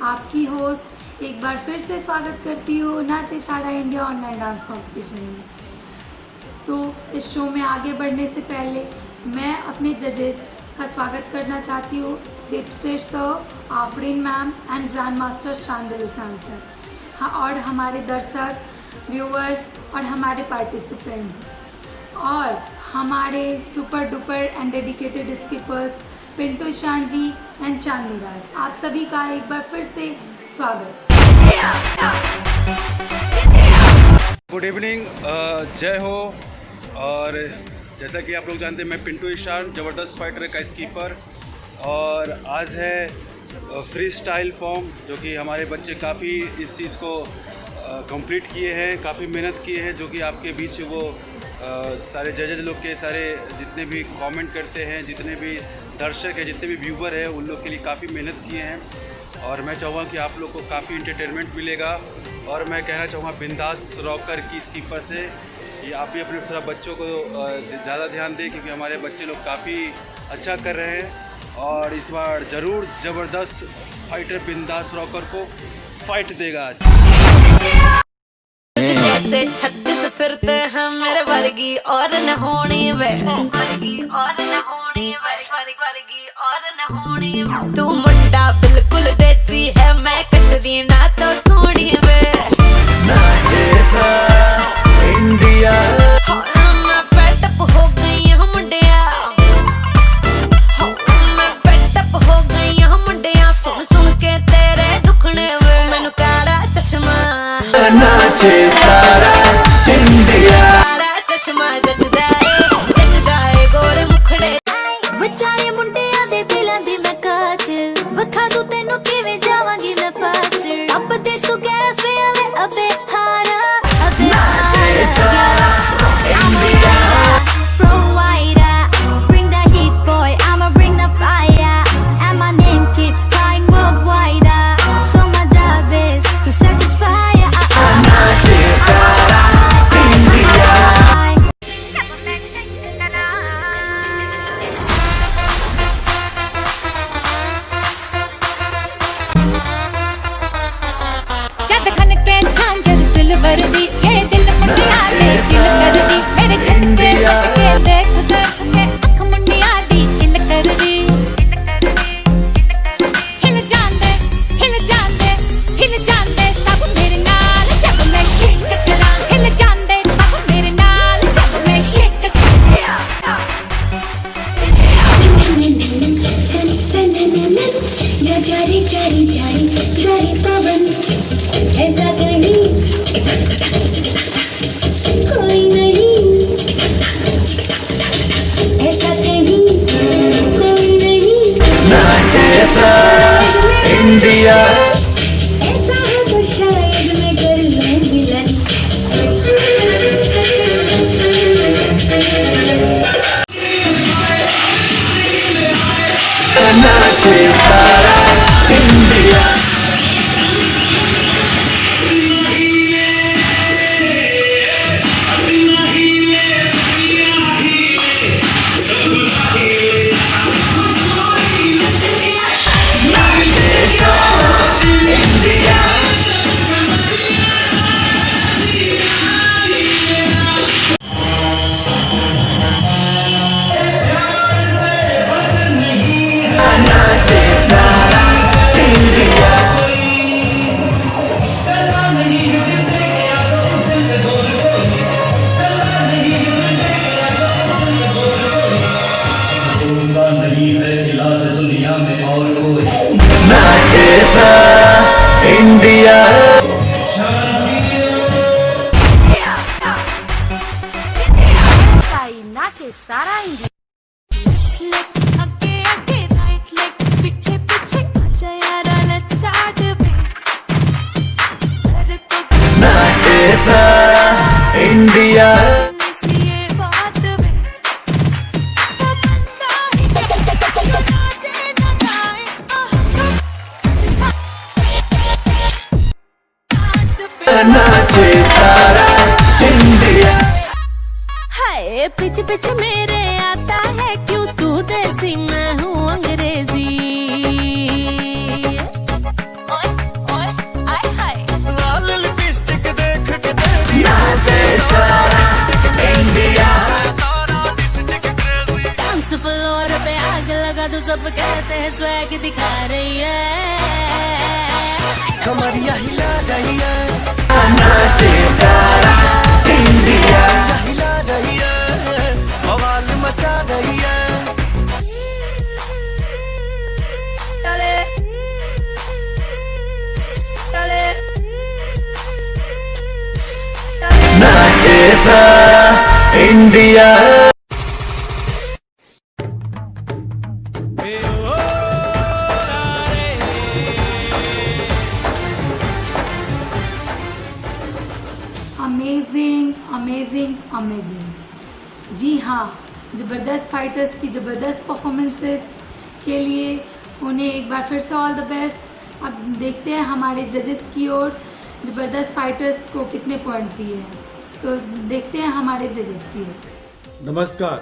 आपकी होस्ट एक बार फिर से स्वागत करती हूँ नाचे साड़ा इंडिया ऑनलाइन डांस कंपटीशन में। तो इस शो में आगे बढ़ने से पहले मैं अपने जजेस का स्वागत करना चाहती हूँ, Deepshresth sir, Afreen ma'am and grand master शानदार इसान सर, हाँ, और हमारे दर्शक, व्यूअर्स और हमारे पार्टिसिपेंट्स और हमारे super duper and dedicated skippers Pintu Ishan ji and Chandni Raj. आप सभी का एक बार फिर से स्वागत। गुड इवनिंग, जय हो। और जैसा कि आप लोग जानते हैं, मैं पिंटू ईशान, ज़बरदस्त फाइटर का स्कीपर, और आज है फ्री स्टाइल फॉर्म, जो कि हमारे बच्चे काफ़ी इस चीज़ को कंप्लीट किए हैं, काफ़ी मेहनत किए हैं, जो कि आपके बीच वो सारे जजेज लोग के सारे जितने भी कमेंट करते हैं, जितने भी दर्शक हैं, जितने भी व्यूवर हैं, उन लोग के लिए काफ़ी मेहनत किए हैं। और मैं चाहूँगा कि आप लोग को काफ़ी इंटरटेनमेंट मिलेगा। और मैं कहना चाहूँगा बिंदास रॉकर की स्कीपर से कि आप भी अपने थोड़ा बच्चों को ज़्यादा ध्यान दें, क्योंकि हमारे बच्चे लोग काफ़ी अच्छा कर रहे हैं और इस बार ज़रूर ज़बरदस्त फाइटर बिंदास रॉकर को फाइट देगा। जैसे 36 फिरते हैं मेरे वर्गी और न होनी वे, वर्गी और न होनी, वर्गी और न होनी। तू मुंडा बिल्कुल देसी है, मैं कटरी ना तो सोनी वे। नाचे इंडिया मैं फेड अप हो गई हूं मुंडिया, मैं फेड अप हो गई हूं मुंडिया, सुन सुन के तेरे दुखने वे, मैनू काला चश्मा नाचे सारा इंडिया, काला चश्मा जचदा है गोरे मुखड़े। बचाए मुंडिया दे दिलां दी मैं कातिल, वखा दूं तेनू किवें जावांगी मैं फासिल। अब ते तू गैस पे आवे अबे हारा, अबे नाचे सारा India. Provider, bring the heat boy, I'ma bring the fire, and my name keeps flying worldwide. So my job is to satisfy. सिल्वर दी ये दिल मुंडिया दे दिल कर दी, मेरे झटके फटके देख देख के अख मुंडिया दी चिल कर दी। हिल जांदे हिल जांदे हिल जांदे सब मेरे नाल, जब मैं शेक करा हिल जांदे सब मेरे नाल, जब मैं शेक करा। जारी जारी जारी जारी पवन ऐसा कहीं कोई नहीं, ऐसा कहीं कोई नहीं। नाचे सारा इंडिया, ऐसा है तो शायद मैं कर लूं मिलन। नाचे सारा इंडिया, इंडिया। नाचे सारा इंडिया। आगे आगे राइट लेग पीछे पीछे आजा यारा लेट्स स्टार्ट द बीट। नाचे सारा इंडिया। नाचे सारा इंडिया। हाय पिच पिच मेरे आता है क्यों तू देसी मैं हूँ अंग्रेजी। सब कहते हैं स्वैग दिखा रही है, कमरिया हिला रही है, नाचे सारा इंडिया, हिला रही है, बवाल मचा रही है। चले चले नाचे सारा इंडिया। Amazing amazing amazing. जी हाँ, ज़बरदस्त फाइटर्स की ज़बरदस्त परफॉर्मेंसेस के लिए उन्हें एक बार फिर से ऑल द बेस्ट। अब देखते हैं हमारे जजेस की ओर ज़बरदस्त फाइटर्स को कितने पॉइंट्स दिए हैं, तो देखते हैं हमारे जजेस की ओर। नमस्कार,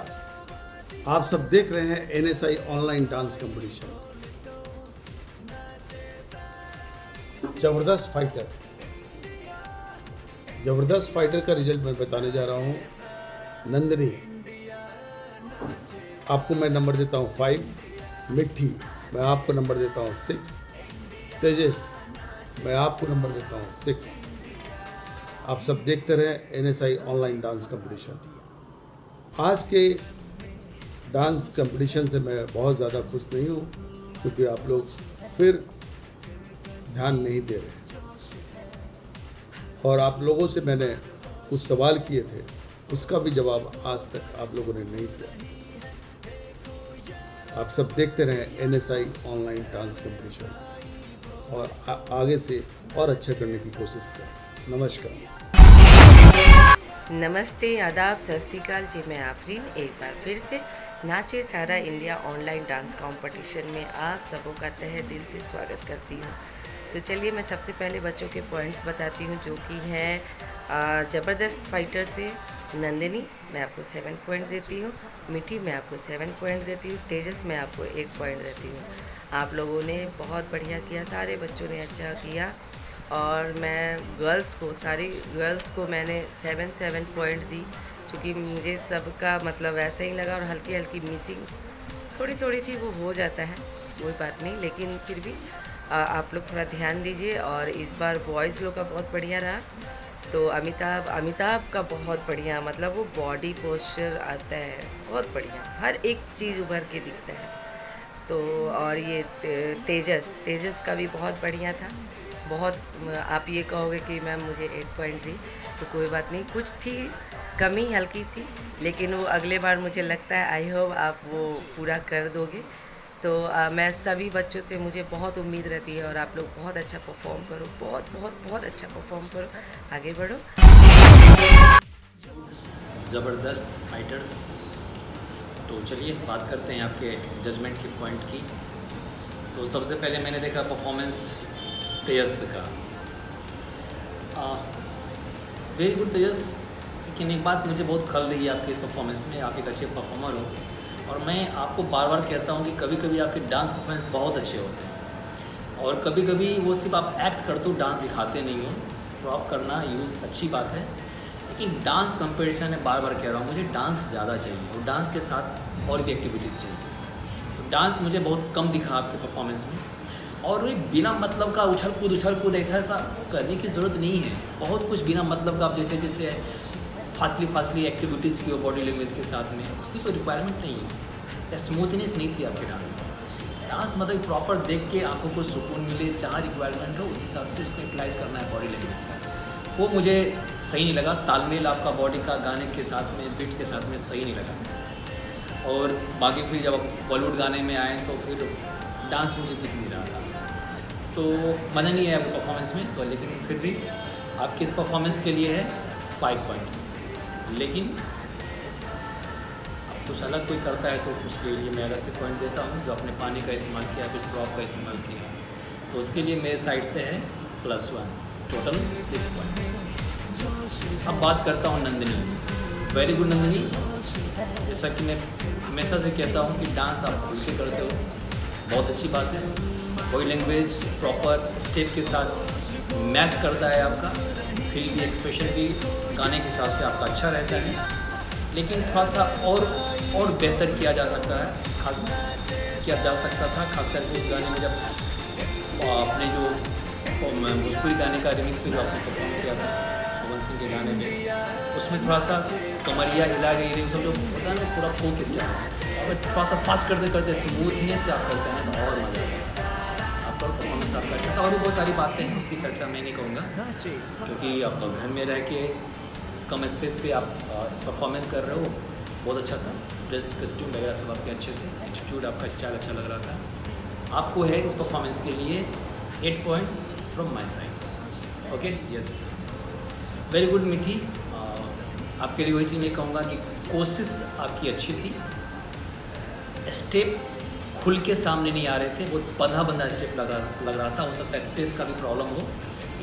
आप सब देख रहे हैं NSI ऑनलाइन डांस कंपटीशन। जबरदस्त फाइटर का रिजल्ट मैं बताने जा रहा हूँ। नंदिनी, आपको मैं नंबर देता हूँ 5। मिट्ठी, मैं आपको नंबर देता हूँ 6। तेजस, मैं आपको नंबर देता हूँ 6। आप सब देखते रहे NSI ऑनलाइन डांस कंपटीशन। आज के डांस कंपटीशन से मैं बहुत ज़्यादा खुश नहीं हूँ, क्योंकि आप लोग फिर ध्यान नहीं दे रहे, और आप लोगों से मैंने कुछ सवाल किए थे, उसका भी जवाब आज तक आप लोगों ने नहीं दिया। आप सब देखते रहें NSI ऑनलाइन डांस कंपटीशन, और आगे से और अच्छा करने की कोशिश करें। नमस्कार। नमस्ते, आदाब, सत श्री अकाल जी। मैं आफरीन एक बार फिर से नाचे सारा इंडिया ऑनलाइन डांस कंपटीशन में आप सबों का तहे दिल से स्वागत करती हूँ। तो चलिए मैं सबसे पहले बच्चों के पॉइंट्स बताती हूँ, जो कि है ज़बरदस्त फाइटर से नंदिनी, मैं आपको 7 पॉइंट देती हूँ। मिठी, मैं आपको 7 पॉइंट देती हूँ। तेजस, मैं आपको 1 पॉइंट देती हूँ। आप लोगों ने बहुत बढ़िया किया, सारे बच्चों ने अच्छा किया, और मैं सारी गर्ल्स को मैंने 7 पॉइंट दी, क्योंकि मुझे सबका मतलब ऐसा ही लगा, और हल्की हल्की मिसिंग थोड़ी थी, वो हो जाता है, कोई बात नहीं, लेकिन फिर भी आप लोग थोड़ा ध्यान दीजिए। और इस बार बॉयज़ लोग का बहुत बढ़िया रहा। तो अमिताभ का बहुत बढ़िया, मतलब वो बॉडी पोस्चर आता है, बहुत बढ़िया, हर एक चीज़ उभर के दिखता है। तो और ये तेजस का भी बहुत बढ़िया था, बहुत। आप ये कहोगे कि मैम मुझे 8 पॉइंट दी, तो कोई बात नहीं, कुछ थी कमी हल्की सी, लेकिन वो अगले बार मुझे लगता है, आई होप आप वो पूरा कर दोगे। तो मैं सभी बच्चों से मुझे बहुत उम्मीद रहती है, और आप लोग बहुत अच्छा परफॉर्म करो, बहुत अच्छा परफॉर्म करो, आगे बढ़ो। ज़बरदस्त फाइटर्स। तो चलिए बात करते हैं आपके जजमेंट के पॉइंट की। तो सबसे पहले मैंने देखा परफॉर्मेंस तेजस का। वेरी गुड तेजस, लेकिन एक बात मुझे बहुत खल रही है आपकी इस परफॉर्मेंस में, आप एक अच्छे परफॉर्मर हो, और मैं आपको बार बार कहता हूँ कि कभी कभी आपके डांस परफॉर्मेंस बहुत अच्छे होते हैं, और कभी कभी वो सिर्फ आप एक्ट करते हो, डांस दिखाते नहीं हो। प्रॉप करना यूज़ अच्छी बात है, लेकिन डांस कंपटीशन में बार बार कह रहा हूँ, मुझे डांस ज़्यादा चाहिए, और डांस के साथ और भी एक्टिविटीज़ चाहिए। तो डांस मुझे बहुत कम दिखा आपके परफॉर्मेंस में, और एक बिना मतलब का उछल कूद ऐसा करने की ज़रूरत नहीं है। बहुत कुछ बिना मतलब का आप जैसे फास्टली एक्टिविटीज़ की हो बॉडी लैंग्वेज के साथ में, उसकी कोई रिक्वायरमेंट नहीं है, या स्मूथनेस नहीं थी आपके डांस में। डांस मतलब प्रॉपर देख के आंखों को सुकून मिले, जहाँ रिक्वायरमेंट हो उस हिसाब से उसको यूटिलाइज करना है बॉडी लैंग्वेज का। वो मुझे सही नहीं लगा, तालमेल आपका बॉडी का गाने के साथ में, बीट के साथ में सही नहीं लगा। और बाकी फिर जब बॉलीवुड गाने में आए तो फिर डांस मुझे दिख नहीं रहा था, तो मज़ा नहीं है आपके परफॉर्मेंस में। तो लेकिन फिर भी आपके इस परफॉर्मेंस के लिए है 5 पॉइंट्स। लेकिन अब कुछ अलग कोई करता है तो उसके लिए मैं अलग से पॉइंट देता हूँ, जो अपने पानी का इस्तेमाल किया, कुछ ड्रॉप का इस्तेमाल किया, तो उसके लिए मेरे साइड से है +1, टोटल 6 पॉइंट्स। अब बात करता हूँ नंदिनी। वेरी गुड नंदिनी, जैसा कि मैं हमेशा से कहता हूँ कि डांस आप खुल के करते हो, बहुत अच्छी बात है। बॉडी लैंग्वेज प्रॉपर स्टेप के साथ मैच करता है आपका, फील भी, एक्सप्रेशन भी गाने के हिसाब से आपका अच्छा रहता है, लेकिन थोड़ा सा और बेहतर किया जा सकता है। किया जा सकता था, खासकर उस गाने में जब अपने जो भोजपुरी गाने का रिमिक्स भी जो आपने परफॉर्म किया था पवन सिंह के गाने में, उसमें थोड़ा सा कमरिया हिला गई रही, सब जो होता है ना पूरा फोक स्टाइल, और थोड़ा सा फास्ट करते करते स्मूथनेस से आप करते हैं तो और मज़ा आता है। आपका परफॉर्मेंस आपका अच्छा था। और भी बहुत सारी बातें हैं, उसकी चर्चा मैं नहीं कहूँगा क्योंकि आप घर में रह के कम स्पेस पे आप परफॉर्मेंस कर रहे हो, बहुत अच्छा था। ड्रेस कस्ट्यूम वगैरह सब आपके अच्छे थे, एटीट्यूड आपका स्टाइल अच्छा लग रहा था। आपको है इस परफॉर्मेंस के लिए 8 point from my sides. Okay, yes, very good मीठी। आपके लिए वही चीज़ मैं कहूँगा कि कोशिश आपकी अच्छी थी, स्टेप खुल के सामने नहीं आ रहे थे, बहुत बंधा स्टेप लग रहा था। हो सकता है स्पेस का भी प्रॉब्लम हो,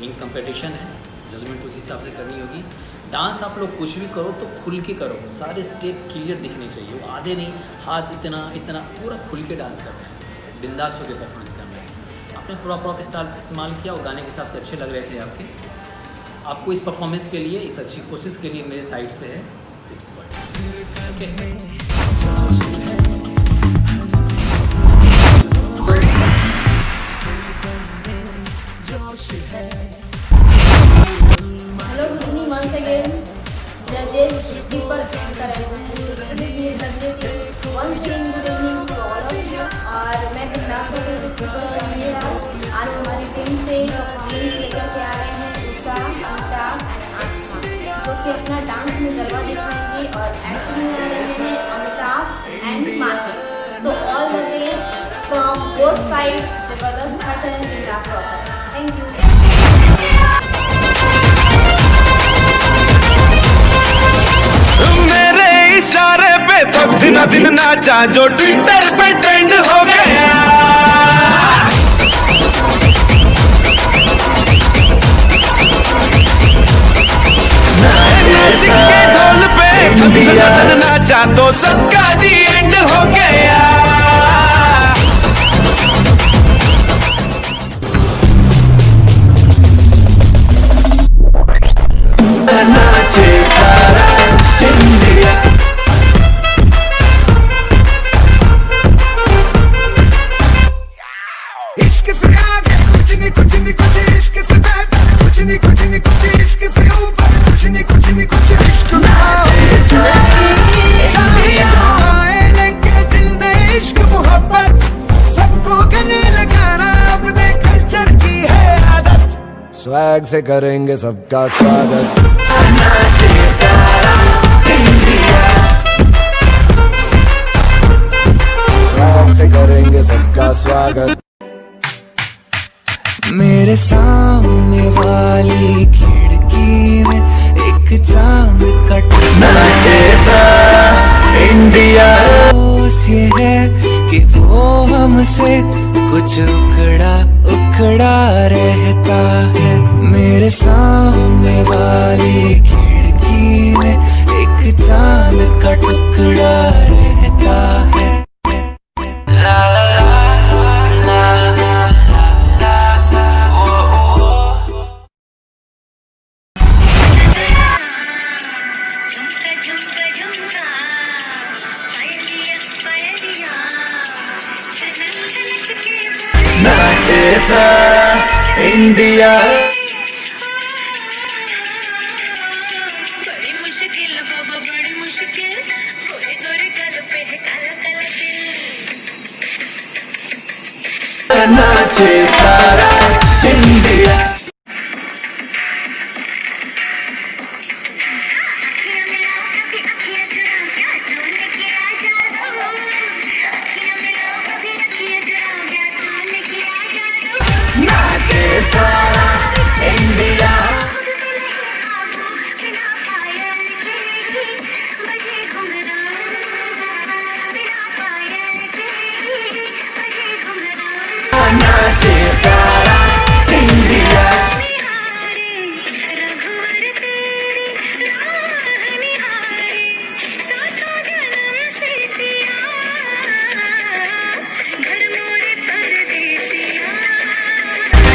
इन कंपटीशन है, जजमेंट उस हिसाब से करनी होगी। डांस आप लोग कुछ भी करो तो खुल के करो, सारे स्टेप क्लियर दिखने चाहिए, वो आधे नहीं, हाथ इतना पूरा खुल के डांस करना है, बिंदास होकर परफॉर्मेंस करना है। आपने पूरा प्रॉपर इस्तेमाल किया और गाने के हिसाब से अच्छे लग रहे थे आपके। आपको इस परफॉर्मेंस के लिए, इस अच्छी कोशिश के लिए मेरे साइड से है 6 point. Okay, hello, good evening once again जजेस, speaker and one thing, good evening to all of you. और मैं गुजरात का स्पीकर मेरा आज हमारी टीम से परफॉर्मेंस लेकर के आ रहे हैं उसका अमिताभ आस्था, जो कि अपना डांस में जलवा दिखाएंगे और एक्टिंग में आ रहे हैं अमिताभ एंड माही। तो all the way from both side जबरदस्त fighter and Gujarat proper. Thank you. मेरे इशारे पे तो दिन नाचा जो ट्विटर पे ट्रेंड हो गया। के ढोल पे धन नाचा तो सबका दी एंड हो गया। नाचे सारा इंडिया, इश्क से आगे कुछ नहीं इश्क से बेहतर कुछ नहीं इश्क से ऊपर कुछ नहीं इश्क में चाहिए लेके दिल में इश्क मोहब्बत, सबको गले लगाना अपने कल्चर की है आदत। स्वैग से करेंगे सबका स्वागत। नाचे सारा इंडिया, स्वैग से करेंगे सबका स्वागत। मेरे सामने वाली खिड़की में एक चांद का टुकड़ा, नाचे सारा इंडिया। सोच ये है कि वो हमसे कुछ उखड़ा रहता है। मेरे सामने वाली खिड़की में एक चांद का टुकड़ा रहता है। ला ला ला ला ला ला ला ओ ओ। नाचे सारा इंडिया, बड़ी मुश्किल बाबा बड़ी मुश्किल, गोरे गोरे गालों पे है काला काला दिल। नाचे सारा इंडिया। नाचे सारा इंडिया, नाचे सारा इंडिया।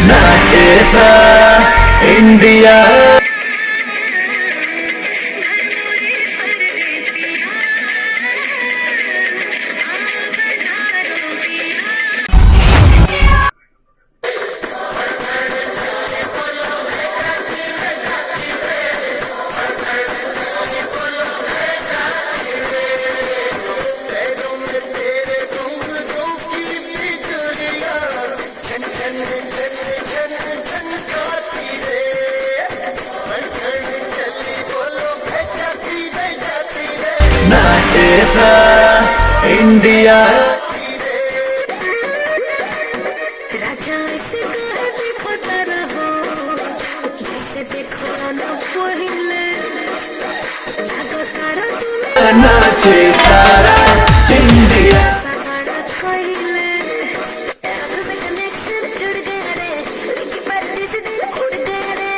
नाचे सारा इंडिया, इंडिया राजा ऐसे कहे देखो तारा हो जैसे देखो ना पहिले लागो तारा तुम्हें नाचे सारा इंडिया सारा पहिले अब में कनेक्शन जुड़ गया रे एक बार से दिल उड़ गया रे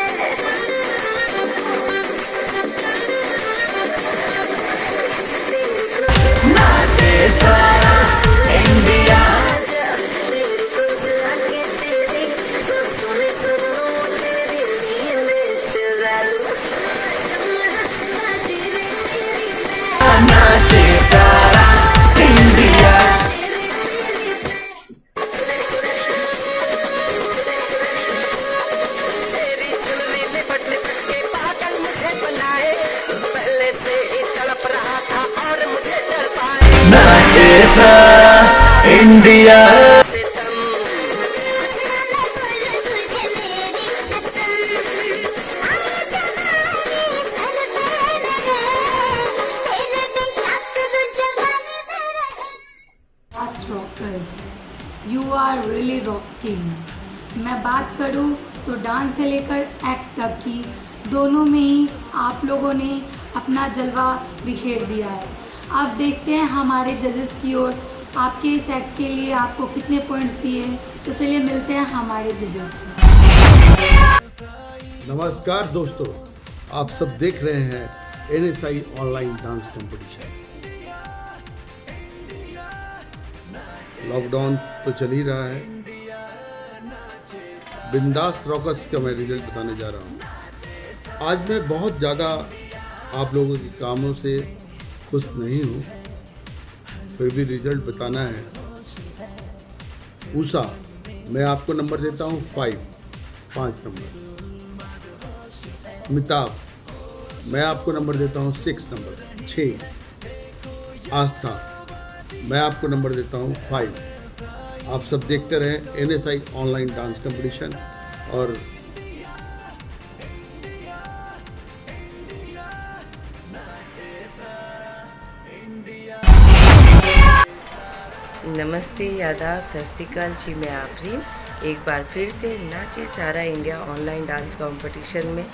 नाचे सारा इंडिया नाचे सारा इंडिया नाचे सारा India fast rockers, you are really rocking. मैं बात करूँ तो डांस से लेकर एक्ट तक की दोनों में ही आप लोगों ने अपना जलवा बिखेर दिया है। अब देखते हैं हमारे जजेस की ओर आपके इस एक्ट के लिए आपको कितने पॉइंट्स दिए। तो चलिए मिलते हैं हमारे जजेस से। नमस्कार दोस्तों, आप सब देख रहे हैं NSI online dance competition. Lockdown तो चल ही रहा है। बिंदास रॉकर्स का मैं रिजल्ट बताने जा रहा हूँ। आज मैं बहुत ज़्यादा आप लोगों के कामों से खुश नहीं हूँ, फिर भी रिजल्ट बताना है। उषा, मैं आपको नंबर देता हूँ 5 नंबर। अमिताभ, मैं आपको नंबर देता हूँ 6। आस्था, मैं आपको नंबर देता हूँ 5। आप सब देखते रहें NSI ऑनलाइन डांस कंपटीशन। और नमस्ते, आदाब, सत श्री अकाल जी। मैं आफरीन एक बार फिर से नाचे सारा इंडिया ऑनलाइन डांस कंपटीशन में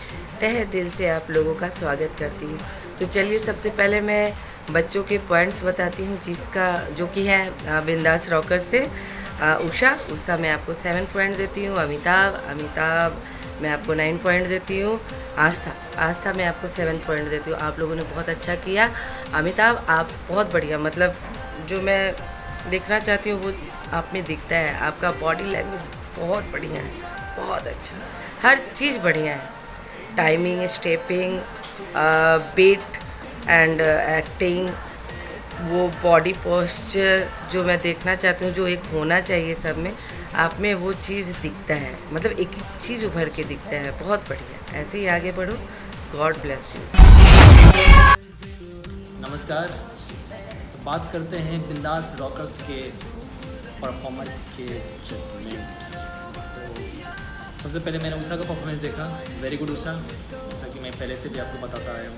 तहे दिल से आप लोगों का स्वागत करती हूँ। तो चलिए सबसे पहले मैं बच्चों के पॉइंट्स बताती हूँ, जिसका जो कि है बिंदास रॉकर से उषा मैं आपको 7 पॉइंट देती हूँ। अमिताभ मैं आपको 9 पॉइंट देती हूँ। आस्था मैं आपको 7 पॉइंट देती हूँ। आप लोगों ने बहुत अच्छा किया। अमिताभ आप बहुत बढ़िया, मतलब जो मैं देखना चाहती हूँ वो आप में दिखता है। आपका बॉडी लैंग्वेज बहुत बढ़िया है, बहुत अच्छा, हर चीज़ बढ़िया है। Timing, stepping, beat and acting, वो बॉडी पोस्चर जो मैं देखना चाहती हूँ, जो एक होना चाहिए सब में, आप में वो चीज़ दिखता है। मतलब एक एक चीज़ उभर के दिखता है। बहुत बढ़िया, ऐसे ही आगे बढ़ो। God bless you. नमस्कार, बात करते हैं बिंदास रॉकर्स के परफॉर्मर के जजमेंट। तो सबसे पहले मैंने उषा का परफॉर्मेंस देखा। Very good Usha. जैसा कि मैं पहले से भी आपको बताता आया हूँ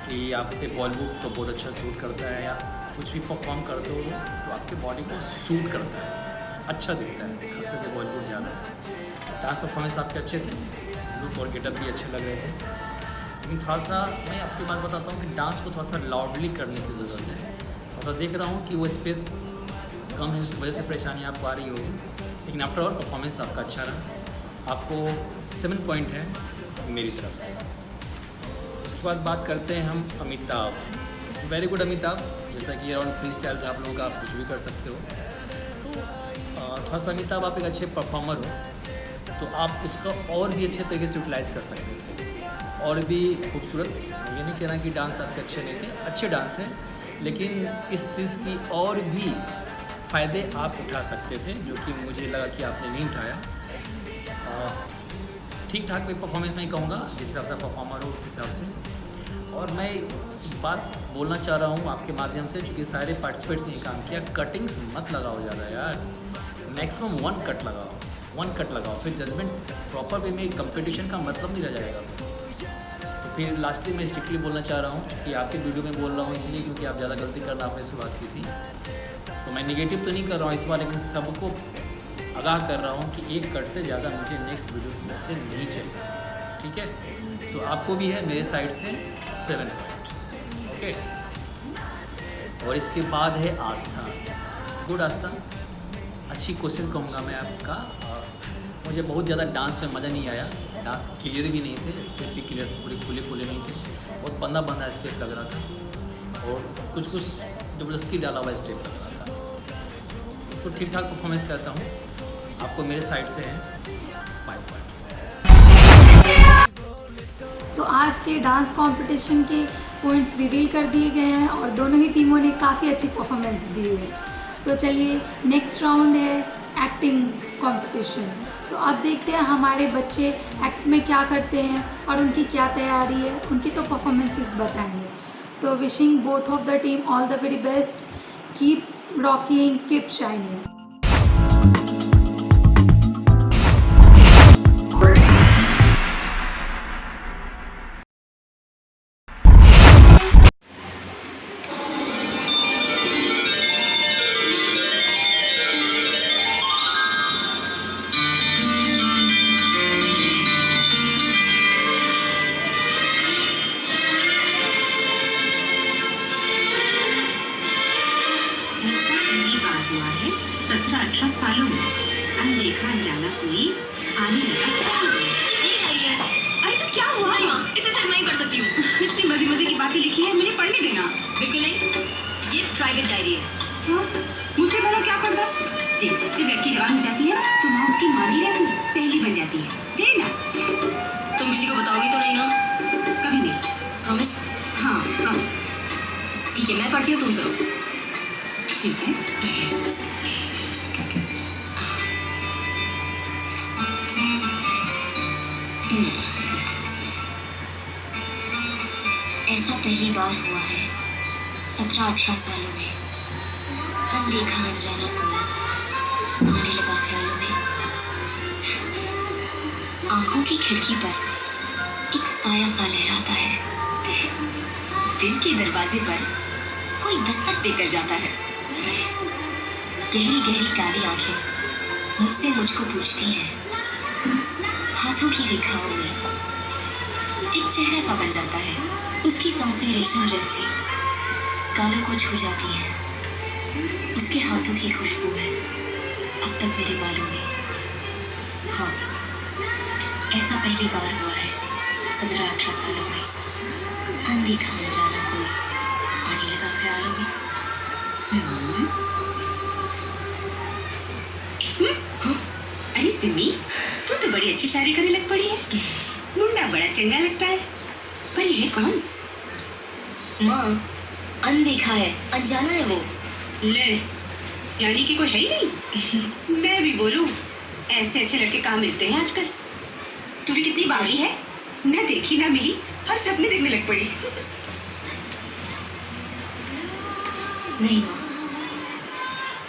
कि आपके बॉलीवुड तो बहुत अच्छा सूट करता है, या कुछ भी परफॉर्म करते हो तो आपके बॉडी को सूट करता है, अच्छा दिखता है, खास करके बॉलीवुड ज़्यादा। डांस परफॉर्मेंस आपके अच्छे थे, लुक और गेटअप भी अच्छे लग रहे थे। लेकिन थोड़ा सा मैं आपसे बात बताता हूँ कि डांस को थोड़ा सा लाउडली करने की ज़रूरत है। थोड़ा सा देख रहा हूँ कि वो स्पेस कम है, इस वजह से परेशानी आपको आ रही होगी। लेकिन आफ्टर ऑल परफॉर्मेंस आपका अच्छा रहा। आपको 7 पॉइंट है मेरी तरफ से। उसके बाद बात करते हैं हम अमिताभ। Very good Amitabh. जैसा कि अराउंड फ्री स्टाइल आप लोगों का, आप कुछ भी कर सकते हो। तो थोड़ा सा अमिताभ आप एक अच्छे परफॉर्मर हो, तो आप इसका और भी अच्छे तरीके से यूटिलाइज़ कर सकते थे, और भी खूबसूरत। ये नहीं कहना कि डांस आपके अच्छे नहीं थे, अच्छे डांस थे, लेकिन इस चीज़ की और भी फ़ायदे आप उठा सकते थे, जो कि मुझे लगा कि आपने नहीं उठाया। ठीक ठाक मैं परफॉर्मेंस नहीं कहूँगा, जिस हिसाब से परफॉर्मर हो उस हिसाब से। और मैं बात बोलना चाह रहा हूँ आपके माध्यम से, चूँकि सारे पार्टिसिपेट ने काम किया, कटिंग्स मत लगाओ ज़्यादा यार। मैक्सिमम 1 कट लगाओ, फिर जजमेंट प्रॉपर वे में कंपटीशन का मतलब नहीं रह जाएगा। तो फिर लास्टली मैं स्ट्रिक्टली बोलना चाह रहा हूँ कि आपके वीडियो में बोल रहा हूँ इसलिए क्योंकि आप ज़्यादा गलती करना आपने शुरुआत की थी। तो मैं निगेटिव तो नहीं कर रहा हूँ इस बार, लेकिन सबको आगाह कर रहा हूँ कि 1 कट से ज़्यादा मुझे नेक्स्ट वीडियो से नहीं चाहिए, ठीक है। तो आपको भी है मेरे साइड से 7 पॉइंट, ओके। और इसके बाद है आस्था। गुड आस्था, अच्छी कोशिश कहूँगा मैं आपका। मुझे बहुत ज़्यादा डांस में मज़ा नहीं आया, डांस क्लियर भी नहीं थे, स्टेप भी क्लियर पूरे खुले नहीं थे, बहुत बंदा स्टेप लग रहा था और कुछ ज़बरदस्ती डाला हुआ स्टेप लग रहा था। इसको ठीक ठाक परफॉर्मेंस करता हूँ। आपको मेरे साइड से है 5 पॉइंट्स। तो आज के डांस कंपटीशन के पॉइंट्स रिवील कर दिए गए हैं और दोनों ही टीमों ने काफ़ी अच्छी परफॉर्मेंस दी है। तो चलिए नेक्स्ट राउंड है एक्टिंग कंपटीशन। तो अब देखते हैं हमारे बच्चे एक्ट में क्या करते हैं और उनकी क्या तैयारी है, उनकी तो परफॉर्मेंसेस बताएंगे। तो wishing both of the team all the very best, keep rocking, keep shining. हुआ है 17-18 सालों में, अनदेखा अनजाना कोई आने लगा क्या? अरे तो क्या हुआ? नहीं माँ, इसे सिर्फ मैं ही पढ़ सकती हूँ। इतनी मजे की बातें लिखी है, मुझे पढ़ने देना। बिल्कुल नहीं, ये प्राइवेट डायरी है। हाँ, मुझसे बोलो क्या पढ़ दो। देख, जब लड़की जवान हो जाती है तो माँ उसकी माँ नहीं रहती, सहेली बन जाती है। दे ना। तुम किसी को बताओगी तो नहीं ना? कभी नहीं। प्रॉमिस? हाँ, प्रॉमिस। ठीक है, मैं पढ़ती हूँ, तुम सुनो। ठीक है। ऐसा पहली बार हुआ है 17-18 सालों में, अनदेखा अनजाना कोई आने लगा ख्यालों में। आंखों की खिड़की पर एक साया सा लहराता है, दिल के दरवाजे पर कोई दस्तक देकर जाता है। गहरी गहरी काली आंखें मुझसे मुझको पूछती हैं, हाथों की रेखाओं में एक चेहरा सा बन जाता है। उसकी सांसें रेशम जैसी गालों को छू जाती हैं, उसके हाथों की खुशबू है अब तक मेरे बालों में। हाँ, ऐसा पहली बार हुआ है 17-18 सालों में, अनदेखा अनजाना कोई आने लगा ख्यालों में। अरे सिमी, तू तो बड़ी अच्छी शायरी करने लग पड़ी है। मुंडा बड़ा चंगा लगता है, पर ये कौन? माँ, अनदेखा है, अनजाना है वो। ले, यानी कि कोई है ही नहीं। मैं भी बोलूं, ऐसे अच्छे लड़के कहाँ मिलते हैं आजकल। तू भी कितनी बावली है, न देखी ना मिली और सपने देखने लग पड़ी। नहीं माँ,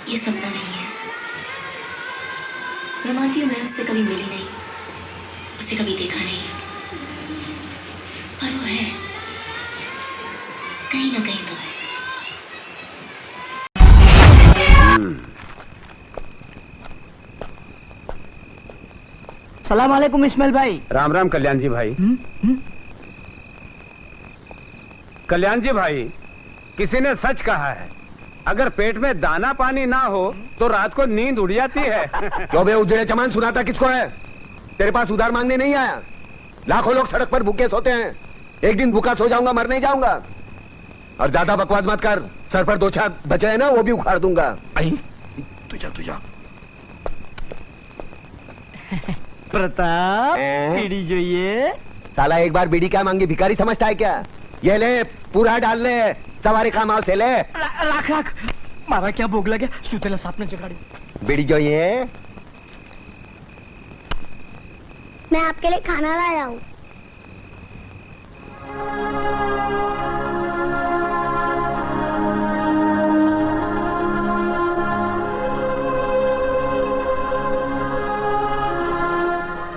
ये सपना नहीं है। मैं मानती हूँ मैं उससे कभी मिली नहीं, उसे कभी देखा नहीं, पर वो है, कहीं ना कहीं तो है। सलाम वालेकुम इस्माइल भाई। राम राम कल्याण जी भाई। कल्याण जी भाई, किसी ने सच कहा है, अगर पेट में दाना पानी ना हो तो रात को नींद उड़ जाती है। क्यों बे उजड़े चमान सुनाता किसको है? तेरे पास उधार मांगने नहीं आया। लाखों लोग सड़क पर भूखे सोते हैं, एक दिन भूखा सो जाऊंगा, मर नहीं जाऊंगा। और ज्यादा बकवास मत कर, सर पर 2 छाप बचे हैं ना, वो भी उखाड़ दूंगा। आई तुझा प्रताप, बीड़ी जो ये साला एक बार बीड़ी क्या मांगी, भिखारी समझता है क्या? ये ले, पूरा डाल ले, सवारी खामाव से ले। राख मारा क्या भोग लगे, सुतेला सापने जगाड़ी। बीड़ी जो ये, मैं आपके लिए खाना लाया हूँ।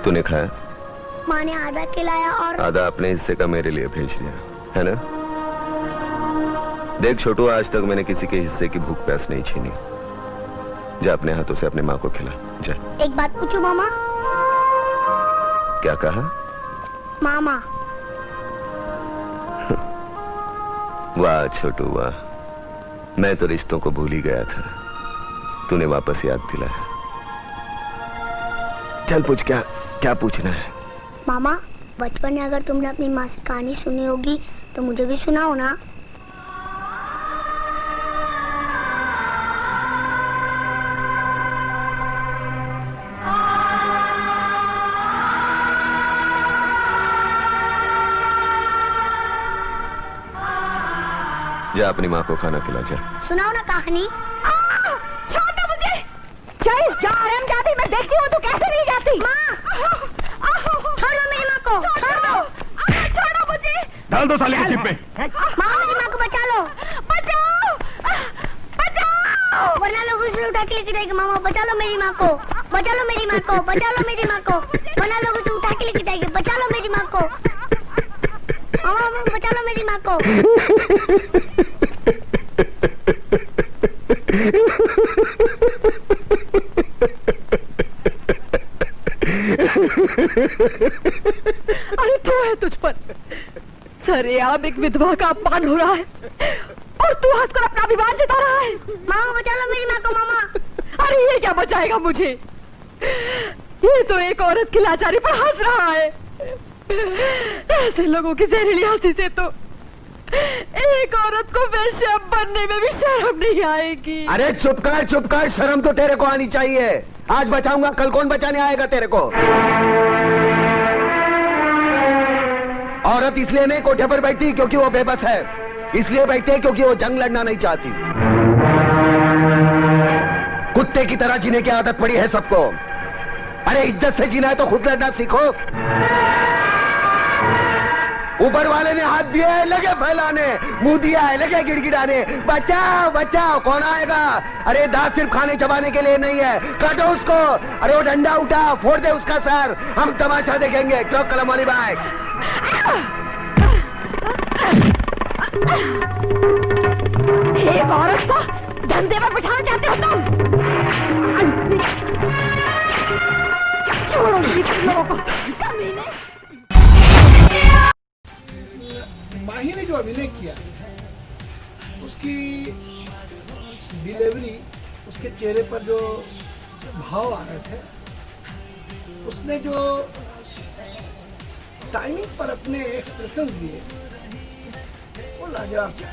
तूने खाया? माँ ने आधा खिलाया और आधा अपने हिस्से का मेरे लिए भेज दिया है ना? देख छोटू, आज तक मैंने किसी के हिस्से की भूख प्यास नहीं छीनी। जा अपने हाथों से अपने माँ को खिला, जा। एक बात पूछूं मामा? क्या कहा? मामा। वाह छोटू वाह, मैं तो रिश्तों को भूल ही गया था, तूने वापस याद दिलाया। चल पूछ, क्या क्या पूछना है? मामा, बचपन में अगर तुमने अपनी माँ से कहानी सुनी होगी तो मुझे भी सुनाओ ना। जा अपनी माँ को खाना खिला, जा। सुनाओ ना कहानी। छोड़ दो मुझे। चल जा आराम जाती, मैं देखती हूँ तू कैसे नहीं जाती। माँ, छोड़ दो मेरी माँ को, छोड़ दो। छोड़ो मुझे। डाल दो साले के जिप में। माँ, मेरी माँ को बचा लो। बचाओ, बचाओ। वरना लोग उसे उठा के लेके जाएंगे। मामा बचा लो मेरी माँ को, बचा लो मेरी माँ को, बचा लो मेरी माँ को। वरना लोग उसे उठा के लेके जाएंगे। बचा लो मेरी माँ को। मामा बचा लो मेरी माँ को। अरे तू है तुझ पर सरेआम एक विधवा का अपमान हो रहा है और तू हंसकर अपना अभिमान जता रहा है। मामा बचा लो मेरी माँ को। मामा, अरे ये क्या बचाएगा मुझे? ये तो एक औरत की लाचारी पर हंस रहा है। ऐसे लोगों की जहरीली हंसी से तो एक औरत को वेश्या बनने में भी शर्म नहीं आएगी। अरे चुप कर, शर्म तो तेरे को आनी चाहिए। आज बचाऊंगा, कल कौन बचाने आएगा तेरे को? औरत इसलिए नहीं कोठे पर बैठती क्योंकि वो बेबस है, इसलिए बैठती है क्योंकि वो जंग लड़ना नहीं चाहती। कुत्ते की तरह जीने की आदत पड़ी है सबको। अरे इज्जत से जीना है तो खुद लड़ना सीखो। ऊपर वाले ने हाथ दिया है, लगे फैलाने, मुंह दिया है, लगे गिड़गिड़ाने। बचाओ बचाओ, कौन आएगा? अरे दांत सिर्फ खाने चबाने के लिए नहीं है, काटो उसको। अरे वो डंडा उठा, फोड़ दे उसका सर, हम तमाशा देखेंगे। क्यों कलम वाली बाइक? एक औरत को धंधे पर बिठाना चाहते हो तुम? छोड़ो लोगों को। माही ने जो अभिनय किया, उसकी डिलीवरी, उसके चेहरे पर जो भाव आ रहे थे, उसने जो टाइमिंग पर अपने एक्सप्रेशंस दिए, वो लाजवाब था।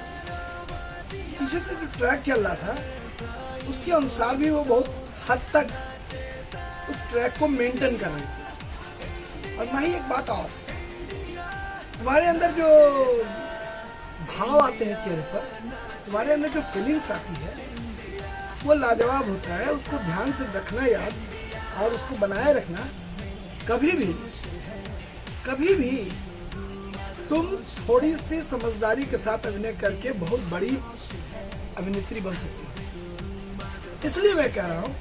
पीछे से जो ट्रैक चल रहा था, उसके अनुसार भी वो बहुत हद तक उस ट्रैक को मेंटेन कर रही थी। और माही, एक बात और, तुम्हारे अंदर जो भाव आते हैं चेहरे पर, तुम्हारे अंदर जो फीलिंग्स आती है, वो लाजवाब होता है। उसको ध्यान से रखना याद, और उसको बनाए रखना। कभी भी तुम थोड़ी सी समझदारी के साथ अभिनय करके बहुत बड़ी अभिनेत्री बन सकती हो। इसलिए मैं कह रहा हूँ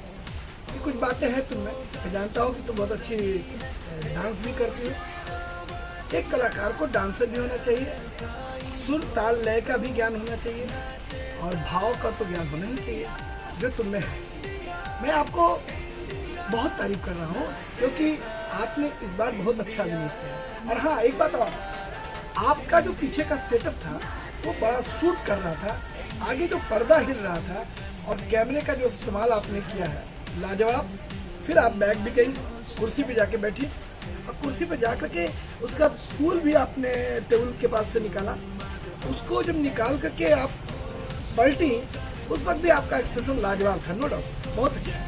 कि कुछ बातें हैं तुममें। मैं जानता हूँ कि तुम बहुत अच्छी डांस भी करती हो। एक कलाकार को डांसर भी होना चाहिए, सुर ताल लय का भी ज्ञान होना चाहिए, और भाव का तो ज्ञान होना ही चाहिए, जो तुम में है। मैं आपको बहुत तारीफ कर रहा हूँ क्योंकि आपने इस बार बहुत अच्छा अभिनय किया। और हाँ, एक बात और, आपका जो पीछे का सेटअप था वो बड़ा सूट कर रहा था। आगे जो पर्दा हिल रहा था और कैमरे का जो इस्तेमाल आपने किया है, लाजवाब। फिर आप बैग भी गई, कुर्सी पे जाके बैठी, और कुर्सी पे जाकर के उसका फूल भी आपने टेबल के पास से निकाला। उसको जब निकाल करके आप पलटी, उस वक्त भी आपका एक्सप्रेशन लाजवाब था। नो डाउट, बहुत अच्छा,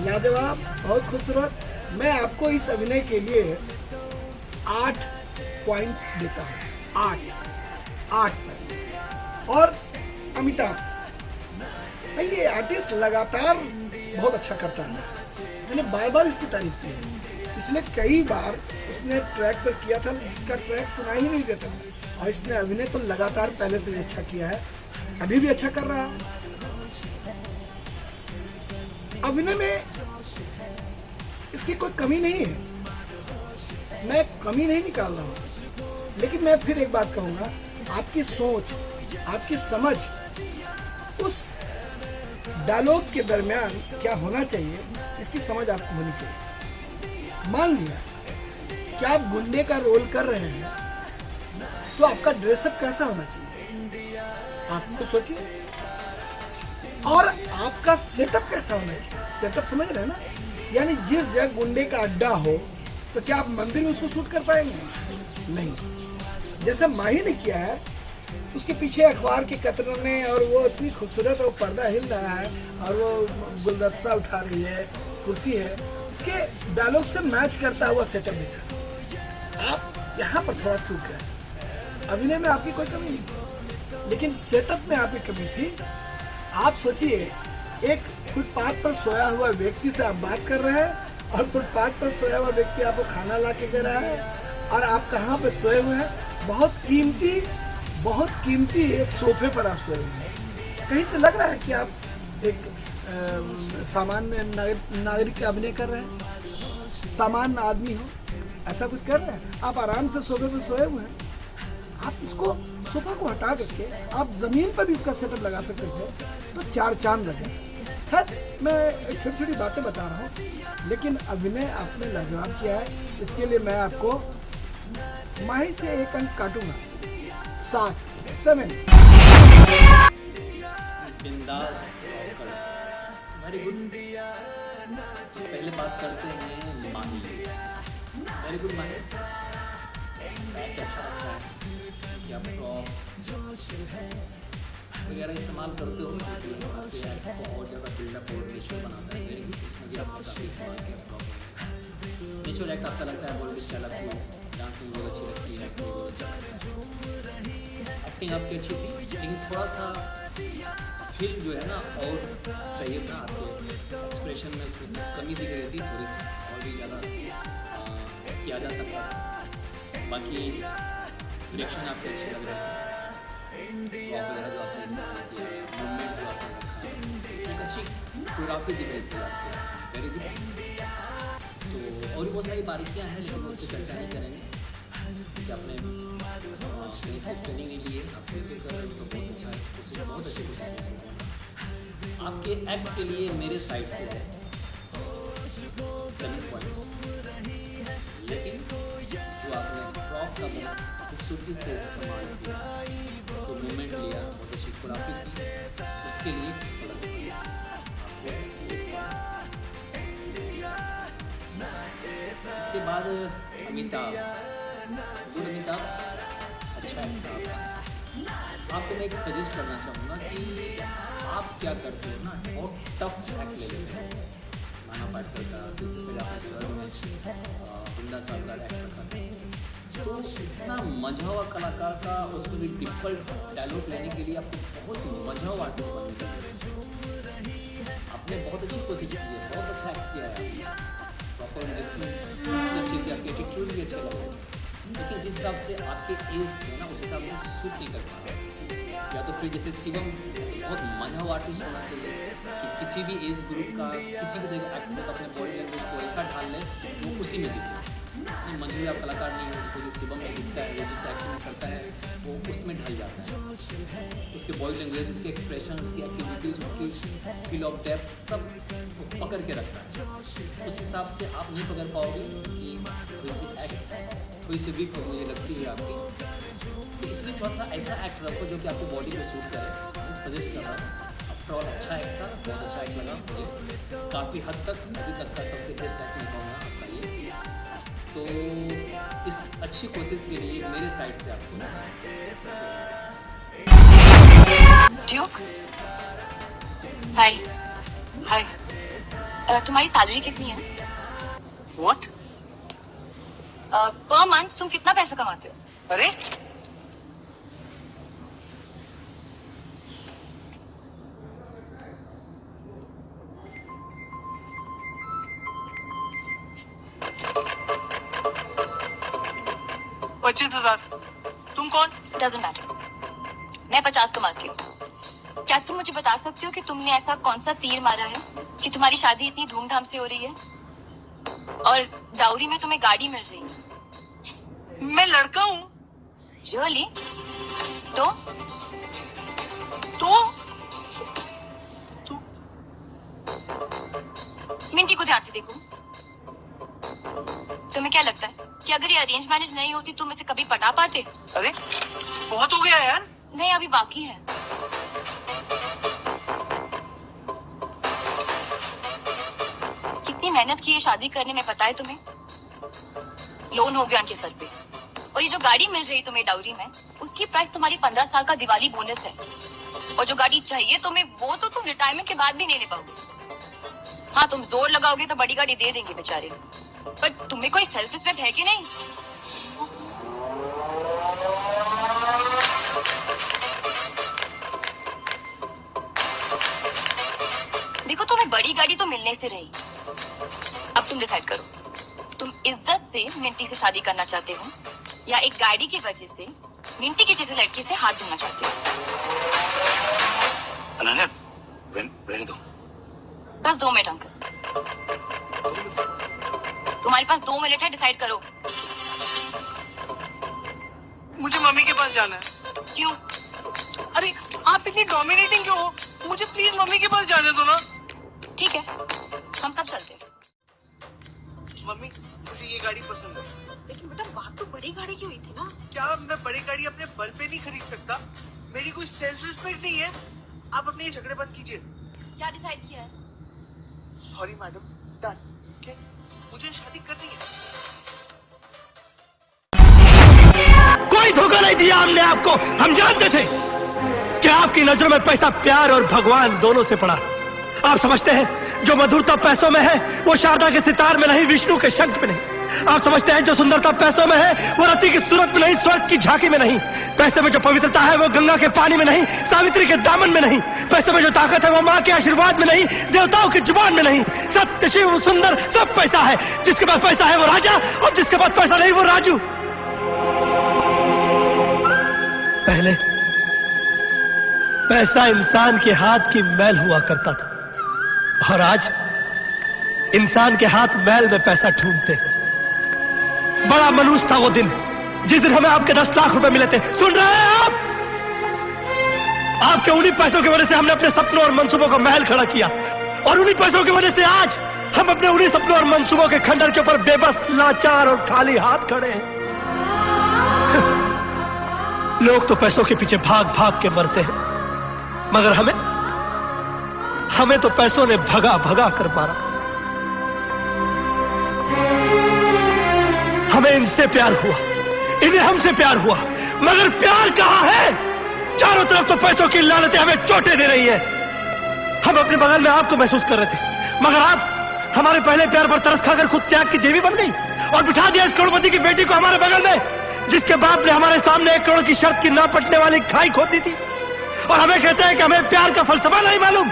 लाजवाब, बहुत खूबसूरत। मैं आपको इस अभिनय के लिए 8 पॉइंट देता हूँ। 8 पॉइंट। और अमिताभ भाई, ये आर्टिस्ट लगातार बहुत अच्छा करता है। मैंने बार बार इसकी तारीफ की है। पिछले कई बार उसने ट्रैक पर किया था जिसका ट्रैक सुना ही नहीं देता था, और इसने अभिनय तो लगातार पहले से भी अच्छा किया है, अभी भी अच्छा कर रहा है। अभिनय में इसकी कोई कमी नहीं है, मैं कमी नहीं निकाल रहा हूँ। लेकिन मैं फिर एक बात कहूँगा, आपकी सोच, आपकी समझ उस डायलॉग के दरमियान क्या होना चाहिए इसकी समझ आपको होनी चाहिए। मान लिया कि आप गुंडे का रोल कर रहे हैं तो आपका ड्रेसअप कैसा होना चाहिए आप तो सोचिए, और आपका सेटअप कैसा होना चाहिए। सेटअप समझ रहे हैं ना, यानी जिस जगह गुंडे का अड्डा हो तो क्या आप मंदिर में उसको शूट कर पाएंगे? नहीं। जैसे माही ने किया है, उसके पीछे अखबार के कतरने और वो इतनी खूबसूरत वो पर्दा हिल रहा है और वो गुलदस्ता उठा रही है, कुर्सी है, इसके डायलॉग से मैच करता हुआ सेटअप भी था। आप यहाँ पर थोड़ा चूक गए। अभिनय में आपकी कोई कमी नहीं, लेकिन सेटअप में आपकी कमी थी। आप सोचिए, एक फुटपाथ पर सोया हुआ व्यक्ति से आप बात कर रहे हैं और फुटपाथ पर सोया हुआ व्यक्ति आपको खाना ला के दे रहा है और आप कहाँ पे सोए हुए हैं? बहुत कीमती एक सोफे पर आप सोए हुए हैं। कहीं से लग रहा है कि आप एक सामान्य नागरिक का अभिनय कर रहे हैं, सामान्य आदमी हो, ऐसा कुछ कर रहे हैं? आप आराम से सोफे पर सोए हुए हैं। आप इसको सोफा को हटा करके आप जमीन पर भी इसका सेटअप लगा सकते थे तो 4 चांद लगे। खैर, मैं छोटी छोटी बातें बता रहा हूँ, लेकिन अभिनय आपने लाजवाब किया है। इसके लिए मैं आपको माही से 1 अंक काटूंगा। 7 बिंदास वेरी गुड। पहले बात करते हैं माही। वेरी गुड माही, अच्छा लगता है कि आप प्रॉप वगैरह इस्तेमाल करते हो, आपके एक्ट को और ज़्यादा बिल्डअप और नेचुरल बनाता है। वेरी गुड, इसमें भी आपने काफ़ी इस्तेमाल किया प्रॉप। नेचुरल एक्ट आपका लगता है, बॉडी स्टाइल आपकी डांस में बहुत अच्छी लगती है, एक्टिंग बहुत अच्छा लगता है। एक्टिंग आपकी अच्छी थी, लेकिन थोड़ा सा फिल्म जो है ना और चाहिए था। आपके एक्सप्रेशन में थोड़ी सी कमी दिख रही थी, थोड़ी सी और भी ज़्यादा किया जा सकता था। बाकी रिएक्शन आपसे अच्छे लग रहे थे, वगैरह जो आपने इस्तेमाल किया, मूवमेंट जो आपने रखा, एक अच्छी कोरियोग्राफी दिख रही थी आपकी। Very good. तो और भी बहुत सारी बारीकियाँ हैं, लेकिन उसकी चर्चा नहीं करेंगे कि आपने कहीं से ट्रेनिंग नहीं ली है, आप फिर से कर रहे हो तो बहुत अच्छा है, कोशिश बहुत अच्छी कोशिश। आपके एक्ट के लिए मेरे साइड से है 7 पॉइंट्स, लेकिन जो आपने प्रॉप का बहुत खूबसूरती से इस्तेमाल किया, जो मूवमेंट लिया, बहुत अच्छी कोरियोग्राफी की, उसके लिए प्लस इसके बाद अमिताभ, गुड अमिताभ, अच्छा एक्टर आपका। आपको मैं एक सजेस्ट करना चाहूँगा कि आप क्या करते हो ना, बहुत टफ एक्ट ले लेते हो। नाना पाटेकर का जिससे पहले आपने स्वर्ग में बिंदा साहब का एक्ट रखा था, तो इतना मजा हुआ कलाकार का, उसमें भी डिफ़िकल्ट डायलॉग लेने के लिए आपको बहुत मजा हुआ आर्टिस्ट बनने का जरूरत है। आपने बहुत अच्छी कोशिश की है, बहुत अच्छा एक्ट किया है, प्रॉपर अच्छी थी, आपकी एटीट्यूड भी अच्छा लगा, लेकिन जिस हिसाब से आपके एज थे ना, उस हिसाब से सूट नहीं कर पा रहा। या तो फिर जैसे शिवम बहुत मजा हुआ आर्टिस्ट होना चाहिए कि किसी भी एज ग्रुप का किसी भी तरह एक्ट में अपने बॉडी लैंग्वेज को ऐसा ढाल ले वो उसी में दिखे। मंझौलिया कलाकार नहीं हो, जैसे कि शिवम में दिखता है, वो जिस एक्टिंग में करता है वो उसमें ढल जाता है। उसके बॉडी लैंग्वेज, उसके एक्सप्रेशन, उसकी एक्टिविटीज़, उसकी फील ऑफ डेप्थ सब पकड़ के रखता है। उस हिसाब से आप नहीं पकड़ पाओगे कि थोड़ी सी वीक मुझे लगती है आपकी, तो इसलिए थोड़ा सा ऐसा एक्ट रखो जो कि आपकी बॉडी को सूट करे। मैं सजेस्ट कर रहा हूँ। आफ्टर ऑल अच्छा एक्ट था, बहुत अच्छा एक्ट लगा मुझे, काफ़ी हद तक अभी तक का सबसे बेस्ट एक्ट मैं कहूँगा आपका ये। तो इस अच्छी कोशिश के लिए मेरे साइड से आपको ड्यूक, हाय हाय, तुम्हारी सैलरी कितनी है? व्हाट? पर मंथ तुम कितना पैसा कमाते हो? अरे तुम कौन? डजंट मैटर, मैं 50 कमाती हूँ। क्या तुम मुझे बता सकते हो कि तुमने ऐसा कौन सा तीर मारा है कि तुम्हारी शादी इतनी धूमधाम से हो रही है और डाउरी में तुम्हें गाड़ी मिल रही है? मैं लड़का हूँ। रियली? तो मिंटी को ध्यान से देखो। तुम्हें क्या लगता है कि अगर ये अरेंज मैरिज नहीं होती तुम इसे कभी पटा पाते? अरे बहुत हो गया यार। नहीं, अभी बाकी है। कितनी मेहनत की है शादी करने में, पता है तुम्हें? लोन हो गया उनके सर पे, और ये जो गाड़ी मिल रही तुम्हें डाउरी में, उसकी प्राइस तुम्हारी 15 साल का दिवाली बोनस है। और जो गाड़ी चाहिए तुम्हें, वो तो तुम रिटायरमेंट के बाद भी नहीं ले पाओगे। हाँ, तुम जोर लगाओगे तो बड़ी गाड़ी दे देंगे बेचारे, पर तुम्हें कोई सेल्फ रिस्पेक्ट है कि नहीं? देखो, तुम्हें बड़ी गाड़ी तो मिलने से रही। अब तुम डिसाइड करो, तुम इज्जत से मिंटी से शादी करना चाहते हो या एक गाड़ी की वजह से मिंटी की जैसी लड़की से हाथ धोना चाहते हो? अनन्या, रहने दो। बस 2 मिनट अंकल, तुम्हारे पास 2 मिनट है, डिसाइड करो। मुझे मम्मी के पास जाना है। क्यों? अरे आप इतनी डोमिनेटिंग क्यों हो? मुझे प्लीज मम्मी के पास जाने दो ना। ठीक है, हम सब चलते हैं। मम्मी, मुझे ये गाड़ी पसंद है। लेकिन बेटा, बात तो बड़ी गाड़ी की हुई थी ना। क्या मैं बड़ी गाड़ी अपने बल पे नहीं खरीद सकता? मेरी कोई सेल्फ रिस्पेक्ट नहीं है? आप अपने ये झगड़े बंद कीजिए। क्या डिसाइड किया है? Sorry madam, done. ओके, मुझे शादी करनी है। कोई धोखा नहीं दिया हमने आपको। हम जानते थे कि आपकी नजरों में पैसा, प्यार और भगवान दोनों से पड़ा। आप समझते हैं जो मधुरता पैसों में है वो शारदा के सितार में नहीं, विष्णु के शंख में नहीं। आप समझते हैं जो सुंदरता पैसों में है वो रति की सूरत में नहीं, स्वर्ग की झांकी में नहीं। पैसे में जो पवित्रता है वो गंगा के पानी में नहीं, सावित्री के दामन में नहीं। पैसे में जो ताकत है वो माँ के आशीर्वाद में नहीं, देवताओं की जुबान में नहीं। सत्य, शिव, सुंदर सब पैसा है। जिसके पास पैसा है वो राजा, और जिसके पास पैसा नहीं वो राजू। पहले पैसा इंसान के हाथ की मैल हुआ करता था, और आज इंसान के हाथ मैल में पैसा ढूंढते हैं। बड़ा मनुष्य था वो दिन जिस दिन हमें आपके 10 लाख रुपए मिले थे। सुन रहे हैं आप? आपके उन्हीं पैसों की वजह से हमने अपने सपनों और मंसूबों का महल खड़ा किया, और उन्हीं पैसों की वजह से आज हम अपने उन्हीं सपनों और मंसूबों के खंडर के ऊपर बेबस, लाचार और खाली हाथ खड़े हैं। लोग तो पैसों के पीछे भाग भाग के मरते हैं, मगर हमें तो पैसों ने भगा भगा कर मारा। हमें इनसे प्यार हुआ, इन्हें हमसे प्यार हुआ, मगर प्यार कहां है? चारों तरफ तो पैसों की लानतें हमें चोटें दे रही है। हम अपने बगल में आपको महसूस कर रहे थे, मगर आप हमारे पहले प्यार पर तरस खाकर खुद त्याग की देवी बन गई और बिठा दिया इस करोड़पति की बेटी को हमारे बगल में, जिसके बाप ने हमारे सामने 1 करोड़ की शर्त की ना पटने वाली खाई खोद दी थी। और हमें कहते हैं कि हमें प्यार का फलसफा नहीं मालूम।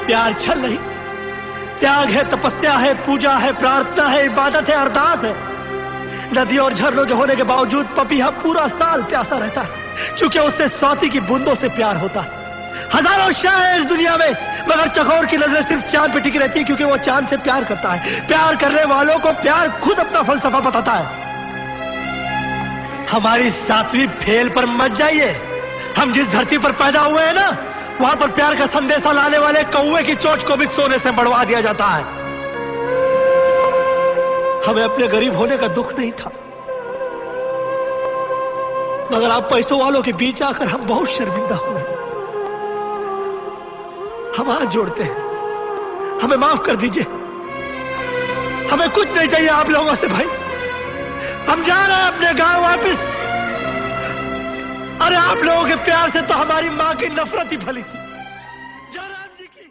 प्यार छल नहीं, त्याग है, तपस्या है, पूजा है, प्रार्थना है, इबादत है, अरदास है। नदी और झरनों के होने के बावजूद पपीहा पूरा साल प्यासा रहता है, क्योंकि उससे सौती की बूंदों से प्यार होता है। हजारों शाह है इस दुनिया में, मगर चकोर की नजर सिर्फ चांद पे टिकी रहती है, क्योंकि वो चांद से प्यार करता है। प्यार करने वालों को प्यार खुद अपना फलसफा बताता है। हमारी 7वीं फेल पर मत जाइए। हम जिस धरती पर पैदा हुए हैं ना, वहां पर प्यार का संदेशा लाने वाले कौवे की चोंच को भी सोने से बढ़वा दिया जाता है। हमें अपने गरीब होने का दुख नहीं था, मगर आप पैसों वालों के बीच आकर हम बहुत शर्मिंदा हुए। हम हाथ जोड़ते हैं, हमें माफ कर दीजिए। हमें कुछ नहीं चाहिए आप लोगों से भाई। हम जा रहे हैं अपने गांव वापस। अरे आप लोगों के प्यार से तो हमारी मां की नफरत ही फली थी। जयराम जी की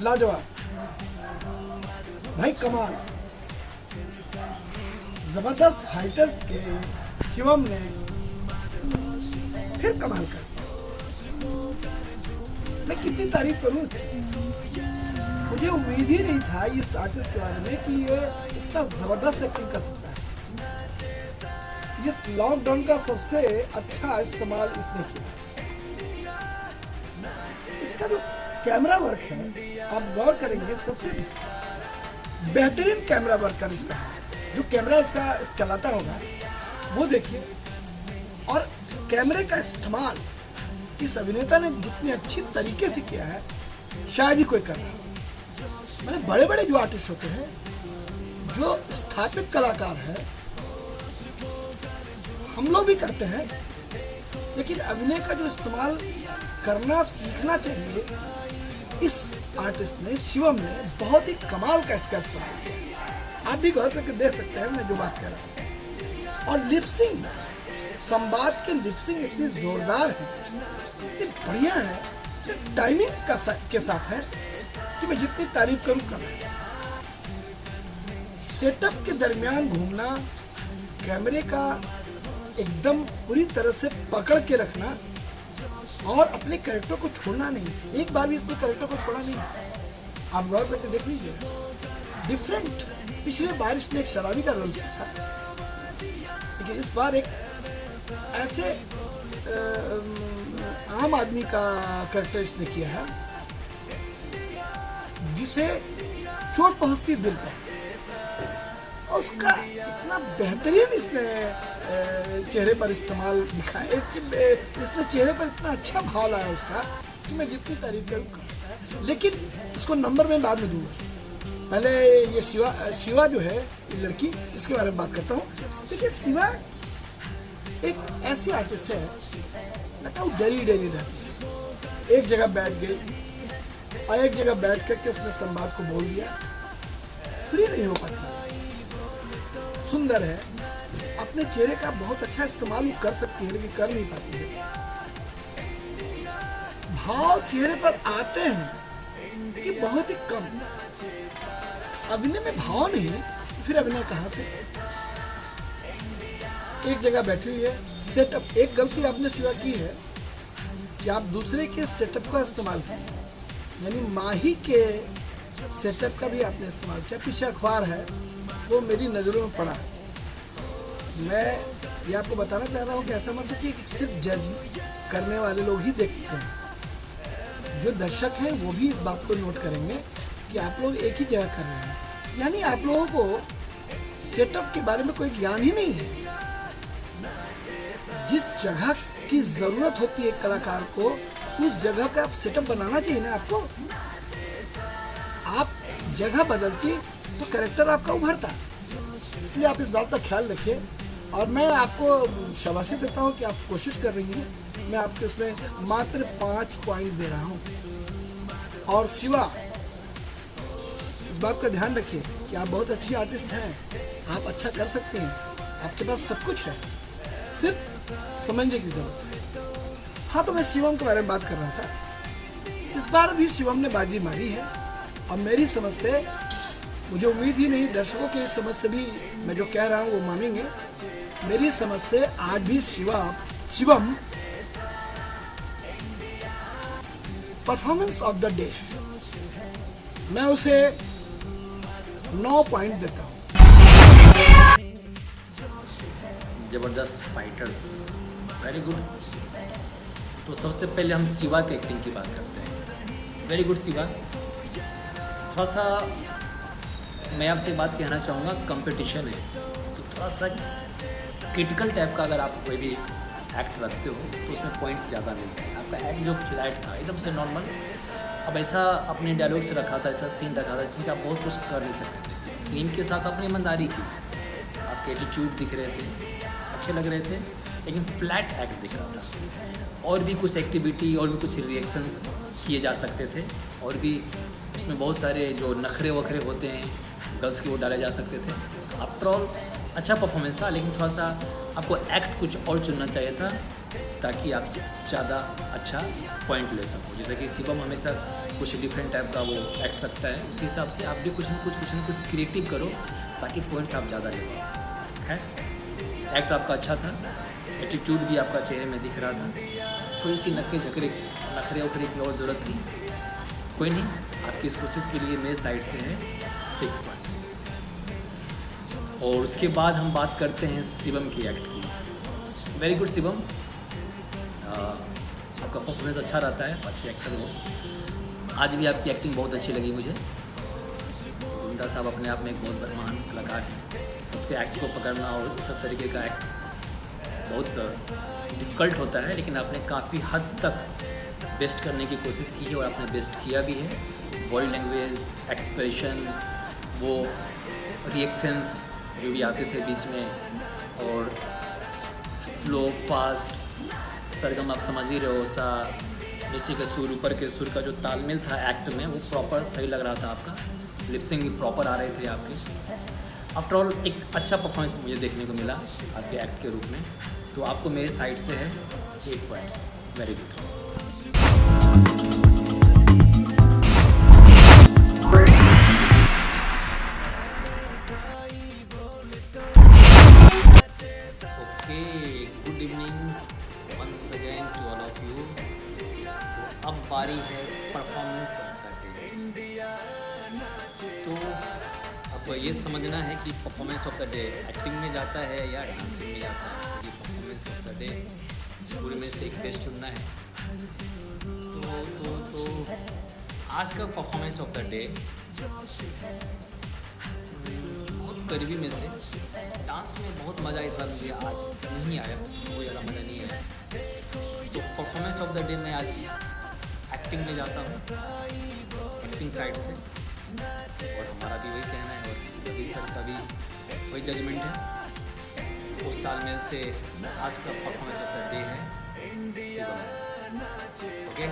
लाजवाब भाई, कमाल। जबरदस्त हाइटर्स के शिवम ने फिर कमाल कर दिया। मैं कितनी तारीफ करूं इसकी। मुझे उम्मीद ही नहीं था इस आर्टिस्ट के बारे में कि ये इतना जबरदस्त एक्टिंग कर सकता है। इस लॉकडाउन का सबसे अच्छा इस्तेमाल इसने किया। इसका जो कैमरा वर्क है, आप गौर करेंगे, सबसे बेहतरीन कैमरा वर्क कर इसका है। जो कैमरा इसका चलाता होगा वो देखिए, और कैमरे का इस्तेमाल इस अभिनेता ने जितनी अच्छी तरीके से किया है शायद ही कोई कर रहा हो। मैंने बड़े बड़े जो आर्टिस्ट होते हैं, जो स्थापित कलाकार है, हम लोग भी करते हैं, लेकिन अभिनय का जो इस्तेमाल करना सीखना चाहिए, इस आर्टिस्ट ने, शिवम ने बहुत ही कमाल का इसका इस्तेमाल किया। आप भी गौर करके देख सकते हैं मैं जो बात कर रहा हूँ। और लिपसिंग, संवाद के लिपसिंग इतनी जोरदार है, इतनी बढ़िया है, इतनी टाइमिंग के साथ है कि मैं जितनी तारीफ करूँ कम है। सेटअप के दरमियान घूमना, कैमरे का एकदम पूरी तरह से पकड़ के रखना और अपने कैरेक्टर को छोड़ना नहीं। एक बार भी इसने कैरेक्टर को छोड़ा नहीं। आप गौर करके देख लीजिए, डिफरेंट। पिछले बार इसने एक शराबी का रोल किया था, लेकिन इस बार एक ऐसे आम आदमी का कैरेक्टर इसने किया है जिसे चोट पहुंचती दिल पर। उसका इतना बेहतरीन इसने चेहरे पर इस्तेमाल दिखाया, इसने चेहरे पर इतना अच्छा भाव लाया उसका कि मैं जितनी तारीफ करूँ। लेकिन इसको नंबर मैं बाद में दूंगा। पहले ये शिवा जो है, ये लड़की, इसके बारे में बात करता हूँ। देखिए, शिवा एक ऐसी आर्टिस्ट है, लगता है वो डरी रहती है। एक जगह बैठ गई और एक जगह बैठ करके उसने संवाद को बोल दिया। फ्री नहीं हो पाती, सुंदर है, अपने चेहरे का बहुत अच्छा इस्तेमाल वो कर सकती है, लेकिन कर नहीं पाती है। भाव चेहरे पर आते हैं कि बहुत ही कम। अभिनय में भाव नहीं, फिर अभिनय कहाँ से? एक जगह बैठी हुई है, सेटअप। एक गलती आपने सिवा की है कि आप दूसरे के सेटअप का इस्तेमाल किए, यानी माही के सेटअप का भी आपने इस्तेमाल किया। पीछे अखबार है, वो मेरी नज़रों में पड़ा। मैं ये आपको बताना चाह रहा हूँ कि ऐसा मत सोचिए कि सिर्फ जज करने वाले लोग ही देखते हैं। जो दर्शक हैं वो भी इस बात को नोट करेंगे कि आप लोग एक ही जगह कर रहे हैं, यानी आप लोगों को सेटअप के बारे में कोई ज्ञान ही नहीं है। जिस जगह की ज़रूरत होती है कलाकार को, उस जगह का सेटअप बनाना चाहिए ना आपको। आप जगह बदलती तो कैरेक्टर आपका उभरता। इसलिए आप इस बात का ख्याल रखिए। और मैं आपको शाबाशी देता हूँ कि आप कोशिश कर रही हैं। मैं आपके उसमें मात्र 5 पॉइंट दे रहा हूँ। और शिवा, इस बात का ध्यान रखिए कि आप बहुत अच्छी आर्टिस्ट हैं, आप अच्छा कर सकते हैं, आपके पास सब कुछ है, सिर्फ समझने की ज़रूरत है। हाँ, तो मैं शिवम के बारे में बात कर रहा था। इस बार भी शिवम ने बाजी मारी है, और मेरी समझ से, मुझे उम्मीद ही नहीं, दर्शकों की समझ से भी मैं जो कह रहा हूँ वो मानेंगे। मेरी समझ से आज भी Shivam performance of the day है। मैं उसे 9 पॉइंट देता हूँ। ज़बरदस्त फाइटर्स, वेरी गुड। तो सबसे पहले हम शिवा के एक्टिंग की बात करते हैं। Very good Shiva. थोड़ा सा मैं आपसे बात कहना चाहूँगा, कंपटीशन है तो थोड़ा सा क्रिटिकल टाइप का अगर आप कोई भी एक्ट रखते हो तो उसमें पॉइंट्स ज़्यादा मिलते हैं। आपका एक्ट जो फ्लैट था, एकदम से नॉर्मल, अब ऐसा अपने डायलॉग से रखा था, ऐसा सीन रखा था जिसमें आप बहुत कुछ कर नहीं सकते थे। सीन के साथ अपनी ईमानदारी की, आपके एटीट्यूड दिख रहे थे, अच्छे लग रहे थे, लेकिन फ्लैट एक्ट दिख रहा था। और भी कुछ एक्टिविटी और भी कुछ रिएक्शंस किए जा सकते थे, और भी उसमें बहुत सारे जो नखरे वखरे होते हैं गर्ल्स के, वो डाले जा सकते थे। आफ्टर ऑल अच्छा परफॉर्मेंस था, लेकिन थोड़ा सा आपको एक्ट कुछ और चुनना चाहिए था ताकि आप ज़्यादा अच्छा पॉइंट ले सको। जैसे कि शिवम हमेशा कुछ डिफरेंट टाइप का वो एक्ट रखता है, उसी हिसाब से आप भी कुछ न कुछ क्रिएटिव करो ताकि पॉइंट्स आप ज़्यादा ले पाओ। है, एक्ट आपका अच्छा था, एटीट्यूड भी आपका चेहरे में दिख रहा था। थोड़ी सी नखरे उखरे की और ज़रूरत थी। कोई नहीं, आपकी इस कोशिश के लिए मेरे साइड से है 6 पॉइंट्स। और उसके बाद हम बात करते हैं शिवम की एक्ट की। वेरी गुड शिवम, आपका परफॉर्मेंस अच्छा रहता है, अच्छे एक्टर हो। आज भी आपकी एक्टिंग बहुत अच्छी लगी मुझे। गुंडा साहब अपने आप में एक बहुत महान कलाकार हैं, उसके एक्ट को पकड़ना और इस सब तरीके का एक्ट बहुत डिफ़िकल्ट होता है, लेकिन आपने काफ़ी हद तक बेस्ट करने की कोशिश की है और आपने बेस्ट किया भी है। बॉडी लैंग्वेज, एक्सप्रेशन, वो रिएक्शंस जो भी आते थे बीच में, और फ्लो फास्ट, सरगम आप समझ ही रहे हो, सा नीचे के सुर ऊपर के सुर का जो तालमेल था एक्ट में वो प्रॉपर सही लग रहा था। आपका लिपसिंग भी प्रॉपर आ रहे थे आपके। आफ्टर ऑल एक अच्छा परफॉर्मेंस मुझे देखने को मिला आपके एक्ट के रूप में। तो आपको मेरे साइड से है 8 points. Very good. Okay, good evening once again to all of you. तो अब बारी है परफॉर्मेंस ऑफ द डे। तो अब ये समझना है कि performance of the day acting में जाता है या डांसिंग में जाता है। ये परफॉर्मेंस ऑफ द डे पूरे में से एक बेस्ट चुनना है। तो आज का परफॉर्मेंस ऑफ द डे बहुत करीबी में से, डांस में बहुत मज़ा इस बार मुझे आज नहीं आया, बहुत ज़्यादा मज़ा नहीं आया। तो परफॉर्मेंस ऑफ द डे मैं आज एक्टिंग में जाता हूँ, एक्टिंग साइड से। और हमारा भी वही कहना है और रवि सर का भी वही जजमेंट है। उस तालमेल से आज का परफॉर्मेंस ऑफ द डे है शिवम। ओके,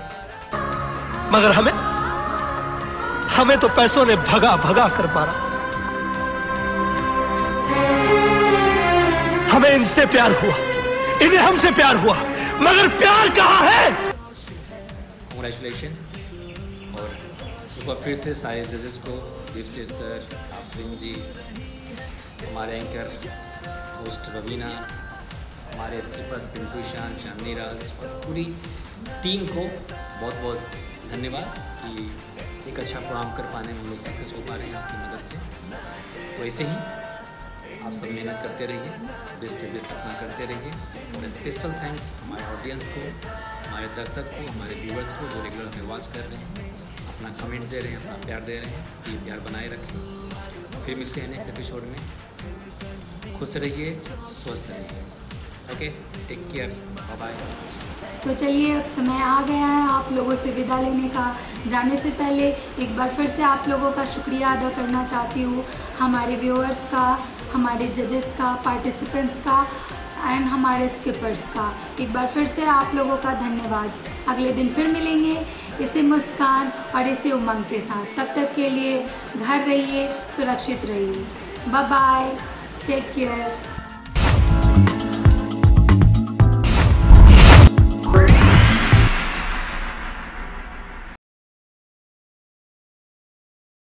मगर हमें तो पैसों ने भगा भगा कर मारा। हमें इनसे प्यार हुआ, इन्हें हमसे प्यार हुआ, मगर प्यार कहाँ है? कांग्रेचुलेशन। और एक बार फिर से सारे जजेस को, दीपसेठ सर, आफरीन जी, हमारे एंकर होस्ट रवीना, हमारे स्कीपर्स पिंटू ईशान, चांदनी राज और पूरी टीम को बहुत बहुत धन्यवाद कि एक अच्छा प्रोग्राम कर पाने में हम लोग सक्सेस हो पा रहे हैं आपकी मदद से। तो ऐसे ही आप सब मेहनत करते रहिए, बेस्ट अपना करते रहिए। और स्पेशल थैंक्स हमारे ऑडियंस को, हमारे दर्शक को, हमारे व्यूअर्स को जो रेगुलर हमें वॉच कर रहे हैं, अपना कमेंट दे रहे हैं, अपना प्यार दे रहे हैं। ये प्यार बनाए रखें। फिर मिलते हैं नेक्स्ट एपिसोड में। खुश रहिए, स्वस्थ रहिए। Okay, take care, bye bye. तो चलिए, अब समय आ गया है आप लोगों से विदा लेने का। जाने से पहले एक बार फिर से आप लोगों का शुक्रिया अदा करना चाहती हूँ, हमारे व्यूअर्स का, हमारे जजेस का, पार्टिसिपेंट्स का एंड हमारे स्किपर्स का। एक बार फिर से आप लोगों का धन्यवाद। अगले दिन फिर मिलेंगे इसी मुस्कान और इसी उमंग के साथ। तब तक के लिए घर रहिए, सुरक्षित रहिए। Bye bye, take care.